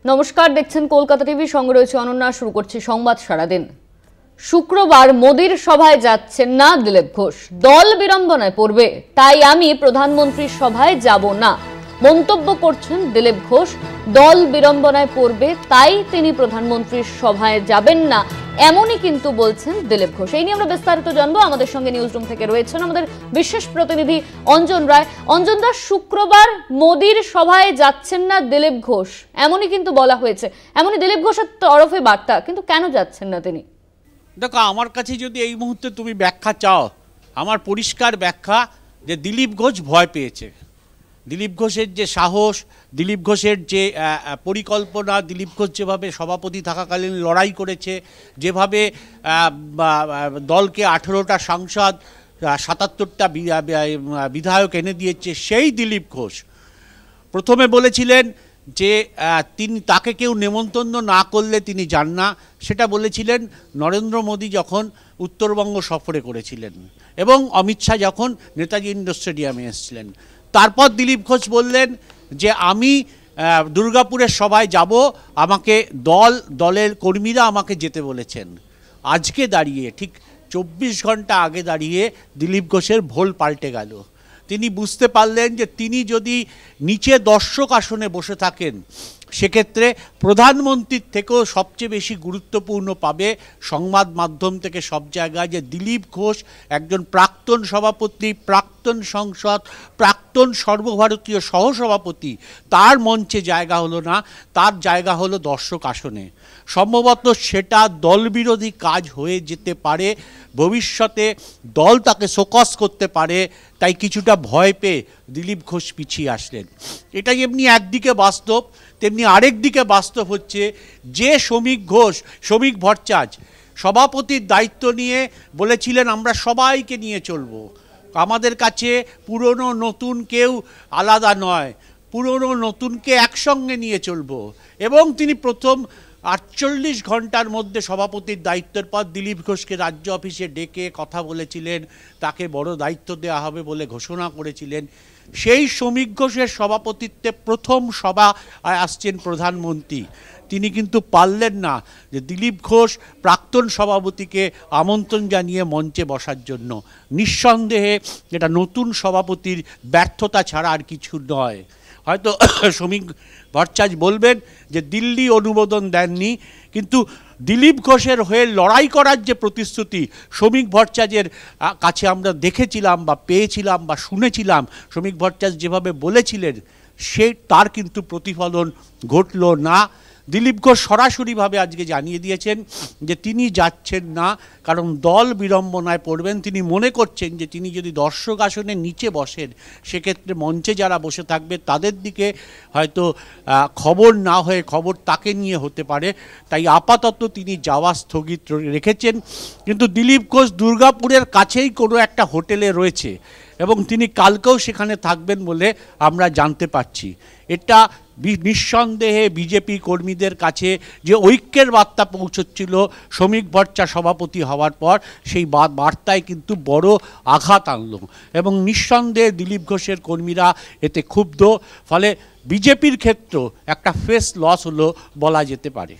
নমস্কার, দেখছেন কলকাতা টিভি, সঙ্গে রয়েছে অনন্যা। শুরু করছি সংবাদ সারাদিন। শুক্রবার মোদির সভায় যাচ্ছেন না দিলীপ ঘোষ, দল বিড়ম্বনায় পড়বে, তাই আমি প্রধানমন্ত্রীর সভায় যাব না মন্তব্য করছেন দিলীপ ঘোষ। দল বিড়ম্বনায় পড়বে, তাই তিনি প্রধানমন্ত্রীর সভায় যাবেন না, এমনই কিন্তু বলছেন দিলীপ ঘোষ। এই নিয়ে আমরা বিস্তারিত জানবো। আমাদের সঙ্গে নিউজরুম থেকে রয়েছেন আমাদের বিশেষ প্রতিনিধি অঞ্জন রায়। অঞ্জন দা, শুক্রবার মোদির সভায় যাচ্ছেন না দিলীপ ঘোষ, এমনই কিন্তু বলা হয়েছে, এমনই দিলীপ ঘোষের তরফে বার্তা, কিন্তু কেন যাচ্ছেন না তিনি? দেখো, আমার কাছে যদি এই মুহূর্তে তুমি ব্যাখ্যা চাও, আমার পরিষ্কার ব্যাখ্যা যে দিলীপ ঘোষ ভয় পেয়েছে। দিলীপ ঘোষের যে সাহস, দিলীপ ঘোষের যে পরিকল্পনা, দিলীপ ঘোষ যেভাবে সভাপতি থাকাকালীন লড়াই করেছে, যেভাবে দলকে 18টা সাংসদ, 77টা বিধায়ক এনে দিয়েছে, সেই দিলীপ ঘোষ প্রথমে বলেছিলেন যে তাকে কেউ নেমন্তন্ন না করলে তিনি যান না। সেটা বলেছিলেন নরেন্দ্র মোদী যখন উত্তরবঙ্গ সফরে করেছিলেন এবং অমিত শাহ যখন নেতাজি ইন্ডোর স্টেডিয়ামে এসেছিলেন। তারপর দিলীপ ঘোষ বললেন যে আমি দুর্গাপুরের সভায় যাব, আমাকে দলের কর্মীরা আমাকে যেতে বলেছেন। আজকে দাঁড়িয়ে ঠিক 24 ঘন্টা আগে দাঁড়িয়ে দিলীপ ঘোষের ভোল পাল্টে গেল। তিনি বুঝতে পারলেন যে তিনি যদি নিচে দর্শক আসনে বসে থাকেন, সেক্ষেত্রে প্রধানমন্ত্রীর থেকেও সবচেয়ে বেশি গুরুত্বপূর্ণ পাবে সংবাদ মাধ্যম থেকে সব জায়গায় যে দিলীপ ঘোষ একজন প্রাক্তন সভাপতি, প্রাক্তন সংসদ, প্রাক্তন সর্বভারতীয় সহসভাপতি। তার মঞ্চে জায়গা হলো না, তার জায়গা হলো দর্শক আসনে। সম্ভবত সেটা দলবিরোধী কাজ হয়ে যেতে পারে, ভবিষ্যতে দল তাকে শোকস করতে পারে, তাই কিছুটা ভয় পেয়ে দিলীপ ঘোষ পিছিয়ে আসলেন। এটা যেমনি একদিকে বাস্তব, তেমনি আরেক দিকে বাস্তব হচ্ছে যে শ্রমিক ভট্টাচার্য সভাপতির দায়িত্ব নিয়ে বলেছিলেন আমরা সবাইকে নিয়ে চলব, আমাদের কাছে পুরনো নতুন কেউ আলাদা নয়, পুরনো নতুনকে একসঙ্গে নিয়ে চলব। এবং তিনি প্রথম 48 ঘন্টার মধ্যে সভাপতির দায়িত্বের পর দিলীপ ঘোষকে রাজ্য অফিসে ডেকে কথা বলেছিলেন, তাকে বড় দায়িত্ব দেওয়া হবে বলে ঘোষণা করেছিলেন। সেই শ্রমিক ঘোষের সভাপতিত্বে প্রথম সভা আসছেন প্রধানমন্ত্রী। তিনি কিন্তু পারলেন না যে দিলীপ ঘোষ প্রাক্তন সভাপতিকে আমন্ত্রণ জানিয়ে মঞ্চে বসার জন্য। নিঃসন্দেহে এটা নতুন সভাপতির ব্যর্থতা ছাড়া আর কিছু নয়। হয়তো শ্রমিক ভট্টাচার্য বলবেন যে দিল্লি অনুমোদন দেননি, কিন্তু দিলীপ ঘোষের হয়ে লড়াই করার যে প্রতিশ্রুতি শ্রমিক ভট্টাচার্যের কাছে আমরা দেখেছিলাম বা পেয়েছিলাম বা শুনেছিলাম, শ্রমিক ভট্টাচার্য যেভাবে বলেছিলেন, তার কিন্তু প্রতিফলন ঘটল না। দিলীপ ঘোষ সরাসরিভাবে আজকে জানিয়ে দিয়েছেন যে তিনি যাচ্ছেন না, কারণ দল বিড়ম্বনায় পড়বেন। তিনি মনে করছেন যে তিনি যদি দর্শক আসনে নিচে বসেন, সেক্ষেত্রে মঞ্চে যারা বসে থাকবে তাদের দিকে হয়তো খবর না হয়ে খবর তাকে নিয়ে হতে পারে, তাই আপাতত তিনি যাওয়া স্থগিত রেখেছেন। কিন্তু দিলীপ ঘোষ দুর্গাপুরের কাছেই কোনো একটা হোটেলে রয়েছে এবং তিনি কালকেও সেখানে থাকবেন বলে আমরা জানতে পারছি। এটা নিঃসন্দেহে বিজেপি কর্মীদের কাছে যে ঐক্যের বার্তা পৌঁছচ্ছিল শ্রমিক ভট্টাচার্য সভাপতি হওয়ার পর, সেই বার্তায় কিন্তু বড় আঘাত আনল এবং নিঃসন্দেহে দিলীপ ঘোষের কর্মীরা এতে ক্ষুব্ধ। ফলে বিজেপির ক্ষেত্রেও একটা ফেস লস হলো বলা যেতে পারে।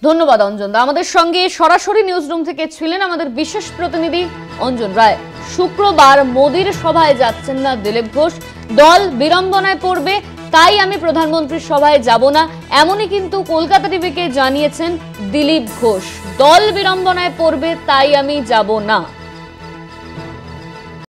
ধন্যবাদ অঞ্জন দা। আমাদের সঙ্গে সরাসরি নিউজরুম থেকে ছিলেন আমাদের বিশেষ প্রতিনিধি অঞ্জন রায়। শুক্রবার মোদির সভায় যাচ্ছেন না দিলীপ ঘোষ, দল বিড়ম্বনায় পড়বে, তাই আমি প্রধানমন্ত্রীর সভায় যাব না, এমনই কিন্তু কলকাতা টিভিকে জানিয়েছেন দিলীপ ঘোষ। দল বিড়ম্বনায় পড়বে, তাই আমি যাব না।